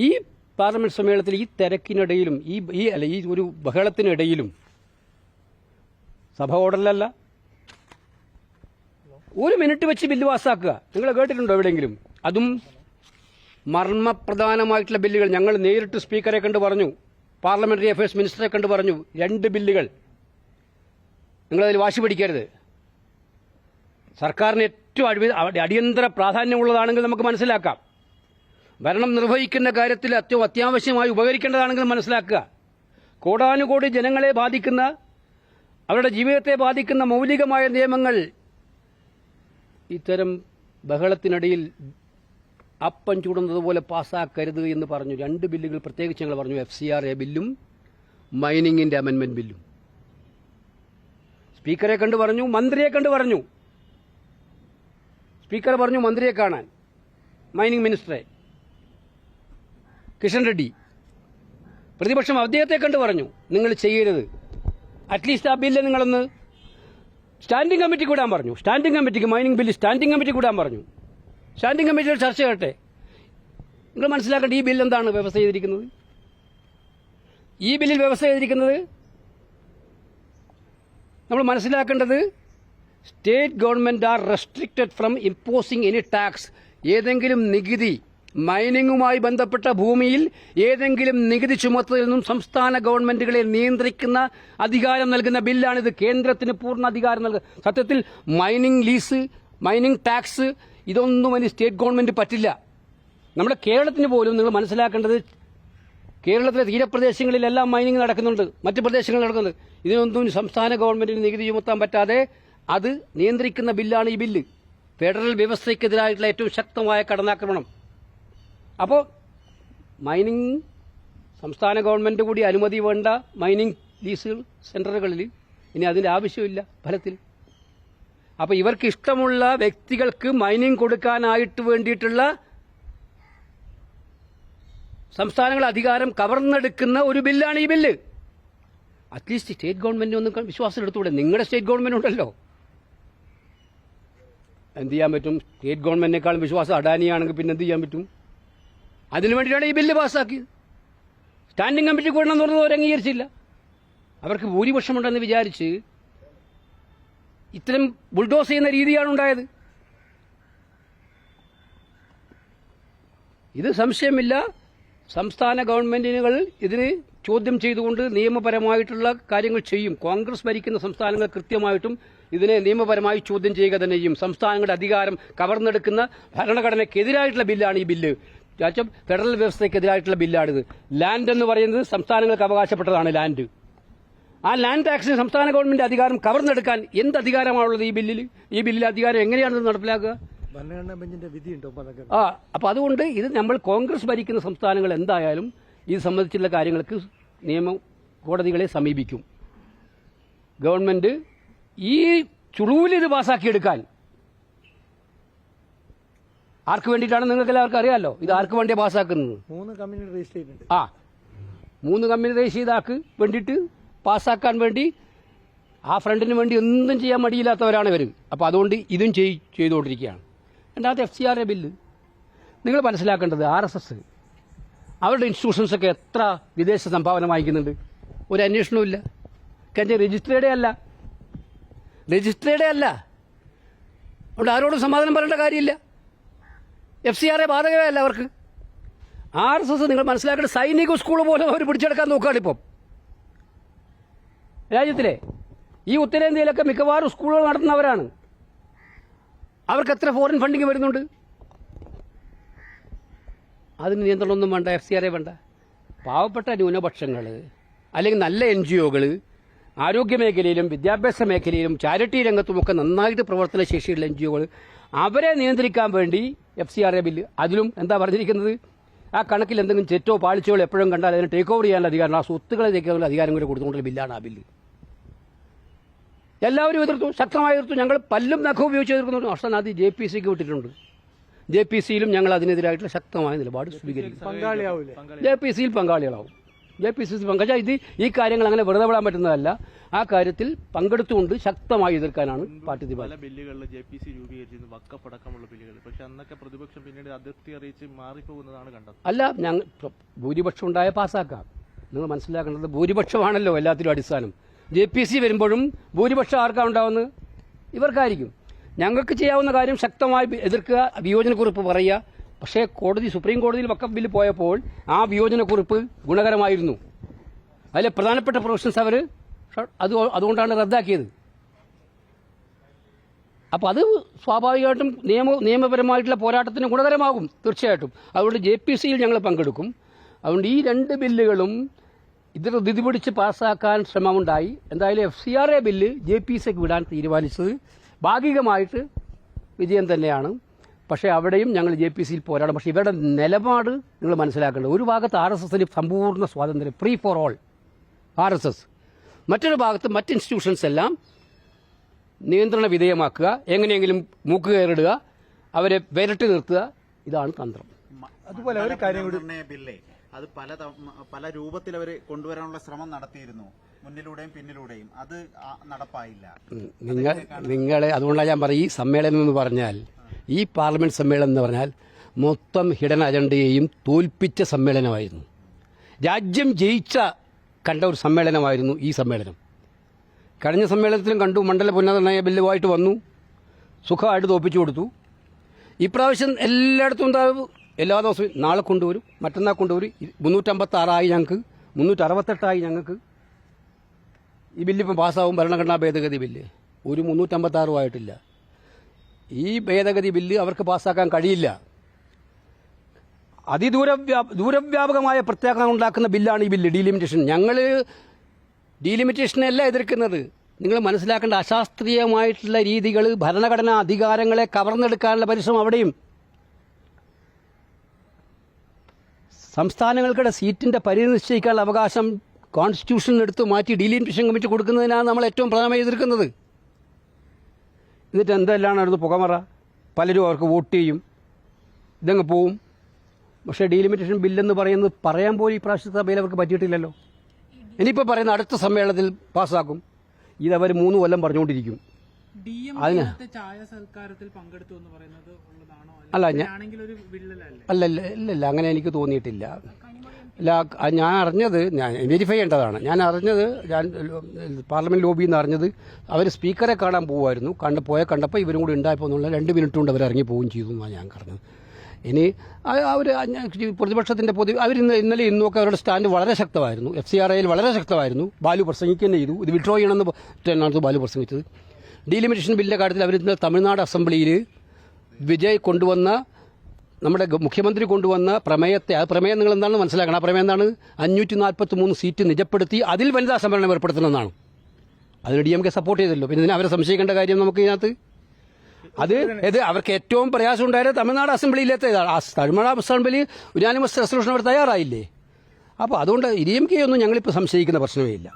ഈ പാർലമെന്റ് സമ്മേളനത്തിൽ ഈ തിരക്കിനിടയിലും ഈ ഒരു ബഹളത്തിനിടയിലും സഭ ഓർഡറിലല്ല, ഒരു മിനിറ്റ് വെച്ച് ബില്ല് പാസ്സാക്കുക. നിങ്ങൾ കേട്ടിട്ടുണ്ടോ എവിടെയെങ്കിലും? അതും മർമ്മപ്രധാനമായിട്ടുള്ള ബില്ലുകൾ. ഞങ്ങൾ നേരിട്ട് സ്പീക്കറെ കണ്ട് പറഞ്ഞു, പാർലമെന്ററി അഫയേഴ്സ് മിനിസ്റ്ററെ കണ്ട് പറഞ്ഞു, 2 ബില്ലുകൾ നിങ്ങളതിൽ വാശി പിടിക്കരുത്. സർക്കാരിന് ഏറ്റവും അടിയന്തര പ്രാധാന്യമുള്ളതാണെങ്കിൽ നമുക്ക് മനസ്സിലാക്കാം. ഭരണം നിർവഹിക്കുന്ന കാര്യത്തിൽ അത്യാവശ്യമായി ഉപകരിക്കേണ്ടതാണെങ്കിൽ മനസ്സിലാക്കുക. കോടാനുകോടി ജനങ്ങളെ ബാധിക്കുന്ന, അവരുടെ ജീവിതത്തെ ബാധിക്കുന്ന മൗലികമായ നിയമങ്ങൾ ഇത്തരം ബഹളത്തിനിടയിൽ അപ്പം ചൂടുന്നതുപോലെ പാസ്സാക്കരുത് എന്ന് പറഞ്ഞു. 2 ബില്ലുകൾ പ്രത്യേകിച്ച് ഞങ്ങൾ പറഞ്ഞു, FCRA ബില്ലും മൈനിങ്ങിന്റെ അമെന്റ്മെന്റ് ബില്ലും. സ്പീക്കറെ കണ്ടു പറഞ്ഞു, മന്ത്രിയെ കണ്ടു പറഞ്ഞു. സ്പീക്കർ പറഞ്ഞു മന്ത്രിയെ കാണാൻ, മൈനിങ് മിനിസ്റ്ററെ കിഷൻ റെഡ്ഡി. പ്രതിപക്ഷം അദ്ദേഹത്തെ കണ്ടു പറഞ്ഞു, നിങ്ങൾ ചെയ്യരുത്, അറ്റ്ലീസ്റ്റ് ആ ബില്ല് നിങ്ങളൊന്ന് സ്റ്റാൻഡിംഗ് കമ്മിറ്റിക്ക് വിടാൻ പറഞ്ഞു. സ്റ്റാൻഡിംഗ് കമ്മിറ്റിക്ക്, മൈനിങ് ബില്ല് സ്റ്റാൻഡിംഗ് കമ്മിറ്റിക്ക് വിടാൻ പറഞ്ഞു. സ്റ്റാൻഡിംഗ് കമ്മിറ്റിയിൽ ചർച്ച ചെയ്യട്ടെ. നിങ്ങൾ മനസ്സിലാക്കേണ്ട ഈ ബില്ല് എന്താണ് വ്യവസ്ഥ ചെയ്തിരിക്കുന്നത്? ഈ ബില്ലിൽ വ്യവസ്ഥ ചെയ്തിരിക്കുന്നത് നമ്മൾ മനസ്സിലാക്കേണ്ടത്, state government are restricted from imposing any tax. ഏതെങ്കിലും നികുതി, മൈനിങ്ങുമായി ബന്ധപ്പെട്ട ഭൂമിയിൽ ഏതെങ്കിലും നികുതി ചുമത്തുന്നതിൽ നിന്നും സംസ്ഥാന ഗവൺമെന്റുകളെ നിയന്ത്രിക്കുന്ന അധികാരം നൽകുന്ന ബില്ലാണിത്. കേന്ദ്രത്തിന് പൂർണ്ണ അധികാരം നൽകുക. സത്യത്തിൽ മൈനിങ് ലീസ്, മൈനിങ് ടാക്സ്, ഇതൊന്നും ഇനി സ്റ്റേറ്റ് ഗവൺമെന്റ് പറ്റില്ല. നമ്മുടെ കേരളത്തിന് പോലും നിങ്ങൾ മനസ്സിലാക്കേണ്ടത്, കേരളത്തിലെ തീരപ്രദേശങ്ങളിലെല്ലാം മൈനിങ് നടക്കുന്നുണ്ട്, മറ്റ് പ്രദേശങ്ങളിൽ നടക്കുന്നുണ്ട്. ഇതിനൊന്നും സംസ്ഥാന ഗവൺമെന്റിന് നികുതി ചുമത്താൻ പറ്റാതെ അത് നിയന്ത്രിക്കുന്ന ബില്ലാണ് ഈ ബില്ല്. ഫെഡറൽ വ്യവസ്ഥയ്ക്കെതിരായിട്ടുള്ള ഏറ്റവും ശക്തമായ കടന്നാക്രമണം. അപ്പോൾ മൈനിങ് സംസ്ഥാന ഗവൺമെന്റ് കൂടി അനുമതി വേണ്ട മൈനിങ് ലീസ് സെന്ററുകളിൽ ഇനി അതിന്റെ ആവശ്യമില്ല ഫലത്തിൽ. അപ്പോൾ ഇവർക്ക് ഇഷ്ടമുള്ള വ്യക്തികൾക്ക് മൈനിങ് കൊടുക്കാനായിട്ട് വേണ്ടിയിട്ടുള്ള സംസ്ഥാനങ്ങൾ അധികാരം കവർന്നെടുക്കുന്ന ഒരു ബില്ലാണ് ഈ ബില്ല്. അറ്റ്ലീസ്റ്റ് സ്റ്റേറ്റ് ഗവൺമെന്റിന് ഒന്ന് വിശ്വാസം എടുത്തുകൂടെ? നിങ്ങളുടെ സ്റ്റേറ്റ് ഗവൺമെന്റ് ഉണ്ടല്ലോ, എന്ത് ചെയ്യാൻ പറ്റും? സ്റ്റേറ്റ് ഗവൺമെന്റിനേക്കാളും വിശ്വാസം അഡാനിയാണെങ്കിൽ പിന്നെ എന്ത് ചെയ്യാൻ പറ്റും? അതിനു വേണ്ടിയിട്ടാണ് ഈ ബില്ല് പാസ്സാക്കിയത്. സ്റ്റാൻഡിംഗ് കമ്മിറ്റി കൂടണമെന്ന് പറഞ്ഞത് അവർ അംഗീകരിച്ചില്ല. അവർക്ക് ഭൂരിപക്ഷമുണ്ടെന്ന് വിചാരിച്ച് ഇത്തരം ബുൾഡോസ് ചെയ്യുന്ന രീതിയാണ് ഉണ്ടായത്. ഇത് സംശയമില്ല, സംസ്ഥാന ഗവൺമെന്റുകൾ ഇതിന് ചോദ്യം ചെയ്തുകൊണ്ട് നിയമപരമായിട്ടുള്ള കാര്യങ്ങൾ ചെയ്യും. കോൺഗ്രസ് ഭരിക്കുന്ന സംസ്ഥാനങ്ങൾ കൃത്യമായിട്ടും ഇതിനെ നിയമപരമായി ചോദ്യം ചെയ്യുക തന്നെ ചെയ്യും. സംസ്ഥാനങ്ങളുടെ അധികാരം കവർന്നെടുക്കുന്ന ഭരണഘടനയ്ക്കെതിരായിട്ടുള്ള ബില്ലാണ് ഈ ബില്ല്. ഫെഡറൽ വ്യവസ്ഥയ്ക്കെതിരായിട്ടുള്ള ബില്ലാണിത്. ലാൻഡ് എന്ന് പറയുന്നത് സംസ്ഥാനങ്ങൾക്ക് അവകാശപ്പെട്ടതാണ്. ലാൻഡ്, ആ ലാൻഡ് ടാക്സിന് സംസ്ഥാന ഗവൺമെന്റ് അധികാരം കവർന്നെടുക്കാൻ എന്ത് അധികാരമാണുള്ളത് ഈ ബില്ലിൽ? ഈ ബില്ലിലെ അധികാരം എങ്ങനെയാണ് നടപ്പിലാക്കുക? അപ്പൊ അതുകൊണ്ട് ഇത് നമ്മൾ കോൺഗ്രസ് ഭരിക്കുന്ന സംസ്ഥാനങ്ങൾ എന്തായാലും ഇത് സംബന്ധിച്ചുള്ള കാര്യങ്ങൾക്ക് നിയമ കോടതികളെ സമീപിക്കും. ഗവൺമെന്റ് ഈ ചുളൂലിൽ ഇത് പാസ്സാക്കിയെടുക്കാൻ ആർക്ക് വേണ്ടിയിട്ടാണ് നിങ്ങൾക്ക് എല്ലാവർക്കും അറിയാമല്ലോ. ഇത് ആർക്ക് വേണ്ടിയാണ് പാസ്സാക്കുന്നത്? 3 കമ്പനി രജിസ്റ്റർ ചെയ്തിട്ടുണ്ട്. 3 കമ്പനി രജിസ്റ്റർ ചെയ്താക്ക് വേണ്ടിയിട്ട് പാസ്സാക്കാൻ വേണ്ടി ആ ഫ്രണ്ടിന് വേണ്ടി ഒന്നും ചെയ്യാൻ മടിയില്ലാത്തവരാണ് ഇവർ. അപ്പോൾ അതുകൊണ്ട് ഇതും ചെയ്തുകൊണ്ടിരിക്കുകയാണ്. രണ്ടാമത്തെ FCRA ബില്ല് നിങ്ങൾ മനസ്സിലാക്കേണ്ടത്, RSS അവരുടെ ഇൻസ്റ്റിറ്റ്യൂഷൻസൊക്കെ എത്ര വിദേശ സംഭാവന വാങ്ങിക്കുന്നുണ്ട്? ഒരു അന്വേഷണവും ഇല്ല. കാരണം രജിസ്റ്റേർഡേ അല്ല. അതുകൊണ്ട് ആരോടും സമാധാനം പറയേണ്ട കാര്യമില്ല. FCRA ബാധകമല്ല അവർക്ക്. RSS നിങ്ങൾ മനസ്സിലാക്കേണ്ട സൈനിക സ്കൂൾ പോലെ അവർ പിടിച്ചെടുക്കാൻ നോക്കുകയാണ് ഇപ്പം രാജ്യത്തിലെ. ഈ ഉത്തരേന്ത്യയിലൊക്കെ മിക്കവാറും സ്കൂളുകൾ നടത്തുന്നവരാണ്. അവർക്ക് എത്ര ഫോറിൻ ഫണ്ടിങ് വരുന്നുണ്ട്? അതിന് നിയന്ത്രണമൊന്നും വേണ്ട, FCRA വേണ്ട. പാവപ്പെട്ട ന്യൂനപക്ഷങ്ങൾ അല്ലെങ്കിൽ നല്ല NGOകൾ ആരോഗ്യ മേഖലയിലും വിദ്യാഭ്യാസ മേഖലയിലും ചാരിറ്റി രംഗത്തുമൊക്കെ നന്നായിട്ട് പ്രവർത്തന ശേഷിയുള്ള NGOകൾ, അവരെ നിയന്ത്രിക്കാൻ വേണ്ടി FCRA ബില്ല്. അതിലും എന്താ പറഞ്ഞിരിക്കുന്നത്? ആ കണക്കിൽ എന്തെങ്കിലും തെറ്റോ പാളിച്ചോ എപ്പോഴും കണ്ടാൽ അതിന് ടേക്ക് ഓവർ ചെയ്യാനുള്ള അധികാരം, ആ സ്വത്തുക്കളെ ടേക്ക് ഓവർ അധികാരം കൂടി കൊടുത്തുകൊണ്ടുള്ള ബില്ലാണ് ആ ബില്ല്. എല്ലാവരും എതിർത്തു, ശക്തമായി എതിർത്തു. ഞങ്ങൾ പല്ലും നഖവും ഉപയോഗിച്ച് എതിർക്കുന്നു. അവസാനം അത് JPCക്ക് വിട്ടിട്ടുണ്ട്. JPCയിലും ഞങ്ങൾ അതിനെതിരായിട്ടുള്ള ശക്തമായ നിലപാട് സ്വീകരിക്കും. JPCയിൽ പങ്കാളികളാവും. JPCC പങ്കജ ഇത് ഈ കാര്യങ്ങൾ അങ്ങനെ വെറുതെ വിടാൻ പറ്റുന്നതല്ല. ആ കാര്യത്തിൽ പങ്കെടുത്തുകൊണ്ട് ശക്തമായി എതിർക്കാനാണ് പാർട്ടി തീരുമാനം. പല ബില്ലുകളിൽ JPC രൂപീകരിച്ചിരുന്നു, വഖഫ് അടക്കമുള്ള ബില്ലുകൾ. പക്ഷെ അന്നൊക്കെ പ്രതിപക്ഷം പിന്നീട് അതിർത്തി അറിയിച്ച് മാറിപ്പോകുന്നതാണ് കണ്ടത്. അല്ല, ഞങ്ങൾ ഭൂരിപക്ഷം ഉണ്ടായ പാസ്സാക്കാം. നിങ്ങൾ മനസ്സിലാക്കേണ്ടത് ഭൂരിപക്ഷമാണല്ലോ എല്ലാത്തിലും അടിസ്ഥാനം. JPC വരുമ്പോഴും ഭൂരിപക്ഷം ആർക്കാണ് ഉണ്ടാവുന്നത്? ഇവർക്കായിരിക്കും. ഞങ്ങൾക്ക് ചെയ്യാവുന്ന കാര്യം ശക്തമായി എതിർക്കുക, വിയോജനക്കുറിപ്പ് പറയുക. പക്ഷേ സുപ്രീം കോടതിയിൽ വഖഫ് ബില്ല് പോയപ്പോൾ ആ വിയോജനക്കുറിപ്പ് ഗുണകരമായിരുന്നു. അതിലെ പ്രധാനപ്പെട്ട പ്രൊവിഷൻസ് അവർ അതുകൊണ്ടാണ് റദ്ദാക്കിയത്. അപ്പോൾ അത് സ്വാഭാവികമായിട്ടും നിയമപരമായിട്ടുള്ള പോരാട്ടത്തിന് ഗുണകരമാകും തീർച്ചയായിട്ടും. അതുകൊണ്ട് JPCയിൽ ഞങ്ങൾ പങ്കെടുക്കും. അതുകൊണ്ട് ഈ രണ്ട് ബില്ലുകളും ഇത് ധൃതി പിടിച്ച് പാസ്സാക്കാൻ ശ്രമമുണ്ടായി. എന്തായാലും FCRA ബില്ല് JPCക്ക് വിടാൻ തീരുമാനിച്ചത് ഭാഗികമായിട്ട് വിജയം തന്നെയാണ്. പക്ഷേ അവിടെയും ഞങ്ങൾ JPCയിൽ പോരാടും. പക്ഷേ ഇവരുടെ നിലപാട് നിങ്ങൾ മനസ്സിലാക്കേണ്ടത്, ഒരു ഭാഗത്ത് RSSന് സമ്പൂർണ്ണ സ്വാതന്ത്ര്യം, ഫ്രീ ഫോർ ഓൾ RSS, മറ്റൊരു ഭാഗത്ത് മറ്റ് ഇൻസ്റ്റിറ്റ്യൂഷൻസ് എല്ലാം നിയന്ത്രണ വിധേയമാക്കുക, എങ്ങനെയെങ്കിലും മൂക്കുകയറിടുക, അവരെ വിരട്ടി നിർത്തുക. ഇതാണ് തന്ത്രം. അതുപോലെ ഒരു കാര്യം കൂടി, ബില്ലേ അത് പല രൂപത്തിൽ അവർ കൊണ്ടുവരാനുള്ള ശ്രമം നടത്തിയിരുന്നു, മുന്നിലൂടെയും പിന്നിലൂടെയും. അത് നടപ്പായില്ല. നിങ്ങളെ അതുകൊണ്ടാണ് ഞാൻ പറയും, ഈ സമ്മേളനം എന്ന് പറഞ്ഞാൽ, ഈ പാർലമെന്റ് സമ്മേളനം എന്ന് പറഞ്ഞാൽ മൊത്തം ഹിഡൻ അജണ്ടയെയും തോൽപ്പിച്ച സമ്മേളനമായിരുന്നു. രാജ്യം കണ്ട ഒരു സമ്മേളനമായിരുന്നു ഈ സമ്മേളനം. കഴിഞ്ഞ സമ്മേളനത്തിലും കണ്ടു, മണ്ഡല പുനർനിർണയ ബില്ലുമായിട്ട് വന്നു, സുഖമായിട്ട് തോൽപ്പിച്ചു കൊടുത്തു. ഇപ്രാവശ്യം എല്ലായിടത്തും ഉണ്ടാവും. എല്ലാ ദിവസവും നാളെ കൊണ്ടുവരും, മറ്റന്നാൾ കൊണ്ടുവരും. 356 ഞങ്ങൾക്ക്, 368 ഞങ്ങൾക്ക്. ഈ ബില്ലിപ്പം പാസ്സാവും, ഭരണഘടനാ ഭേദഗതി ബില്ല്. ഒരു 356 ആയിട്ടില്ല. ഈ ഭേദഗതി ബില്ല് അവർക്ക് പാസ്സാക്കാൻ കഴിയില്ല. ദൂരവ്യാപകമായ പ്രത്യാഘാതം ഉണ്ടാക്കുന്ന ബില്ലാണ് ഈ ബില്ല്, ഡീലിമിറ്റേഷൻ. ഞങ്ങൾ ഡീലിമിറ്റേഷനല്ല എതിർക്കുന്നത്. നിങ്ങൾ മനസ്സിലാക്കേണ്ട, അശാസ്ത്രീയമായിട്ടുള്ള രീതികൾ, ഭരണഘടനാ അധികാരങ്ങളെ കവർന്നെടുക്കാനുള്ള പരിശ്രമം അവിടെയും. സംസ്ഥാനങ്ങൾക്കിടെ സീറ്റിന്റെ പരിധി നിശ്ചയിക്കാനുള്ള അവകാശം കോൺസ്റ്റിറ്റ്യൂഷൻ എടുത്ത് മാറ്റി ഡീലിമിറ്റേഷൻ കമ്മിറ്റി കൊടുക്കുന്നതിനാണ് നമ്മൾ ഏറ്റവും പ്രധാനമായി എതിർക്കുന്നത്. എന്നിട്ട് എന്തെല്ലാം അടുത്ത് പുകമറ, പലരും അവർക്ക് വോട്ട് ചെയ്യും, ഇതങ്ങ് പോവും. പക്ഷേ ഡീലിമിറ്റേഷൻ ബില്ലെന്ന് പറയുന്നത് പറയാൻ പോലും ഈ പ്രാവശ്യത്തെ സഭയിൽ അവർക്ക് പറ്റിയിട്ടില്ലല്ലോ. ഇനിയിപ്പോൾ പറയുന്ന അടുത്ത സമ്മേളനത്തിൽ പാസ്സാക്കും. ഇതവർ 3 കൊല്ലം പറഞ്ഞുകൊണ്ടിരിക്കും. അതിന് അല്ല അങ്ങനെ എനിക്ക് തോന്നിയിട്ടില്ല. അല്ല, ഞാൻ അറിഞ്ഞത്, ഞാൻ വെരിഫൈ ചെയ്യേണ്ടതാണ്. ഞാൻ പാർലമെന്റ് ലോബിയിൽ നിന്ന് അറിഞ്ഞത് അവർ സ്പീക്കറെ കാണാൻ പോകുമായിരുന്നു. കണ്ടപ്പോൾ ഇവരും കൂടി ഉണ്ടായപ്പോൾ എന്നുള്ള 2 മിനിറ്റ് കൊണ്ട് അവർ ഇറങ്ങി പോവുകയും ചെയ്തു എന്നാണ് ഞാൻ പറഞ്ഞത്. ഇനി അവർ പ്രതിപക്ഷത്തിൻ്റെ അവർ ഇന്നലെ ഇന്നൊക്കെ അവരുടെ സ്റ്റാൻഡ് വളരെ ശക്തമായിരുന്നു. FCRAയിൽ വളരെ ശക്തമായിരുന്നു. ബാലു പ്രസംഗിക്കുകയും ചെയ്തു. ഇത് വിഡ്രോ ചെയ്യണമെന്ന് ബാലു പ്രസംഗിച്ചത്. ഡീലിമിറ്റേഷൻ ബില്ലിൻ്റെ കാര്യത്തിൽ അവർ ഇന്ന് തമിഴ്നാട് അസംബ്ലിയിൽ വിജയ് കൊണ്ടുവന്ന, നമ്മുടെ മുഖ്യമന്ത്രി കൊണ്ടുവന്ന പ്രമേയത്തെ, ആ പ്രമേയം നിങ്ങൾ എന്താണെന്ന് മനസ്സിലാക്കണം. ആ പ്രമേയം എന്താണ്? 543 സീറ്റ് നിജപ്പെടുത്തി അതിൽ വനിതാ സംവരണം ഏർപ്പെടുത്തണമെന്നാണ്. അതിന് DMK സപ്പോർട്ട് ചെയ്തല്ലോ. പിന്നെ ഇതിനെ അവരെ സംശയിക്കേണ്ട കാര്യം നമുക്ക് ഇതിനകത്ത്. അത് അവർക്ക് ഏറ്റവും പ്രയാസം ഉണ്ടായത് തമിഴ്നാട് അസംബ്ലിയിലെത്തേതാണ്. തമിഴ്നാട് അസംബ്ലി യുനാനിമസ് റെസൊല്യൂഷൻ അവർ തയ്യാറായില്ലേ. അപ്പോൾ അതുകൊണ്ട് DMK ഒന്നും ഞങ്ങളിപ്പോൾ സംശയിക്കുന്ന പ്രശ്നമേ ഇല്ല.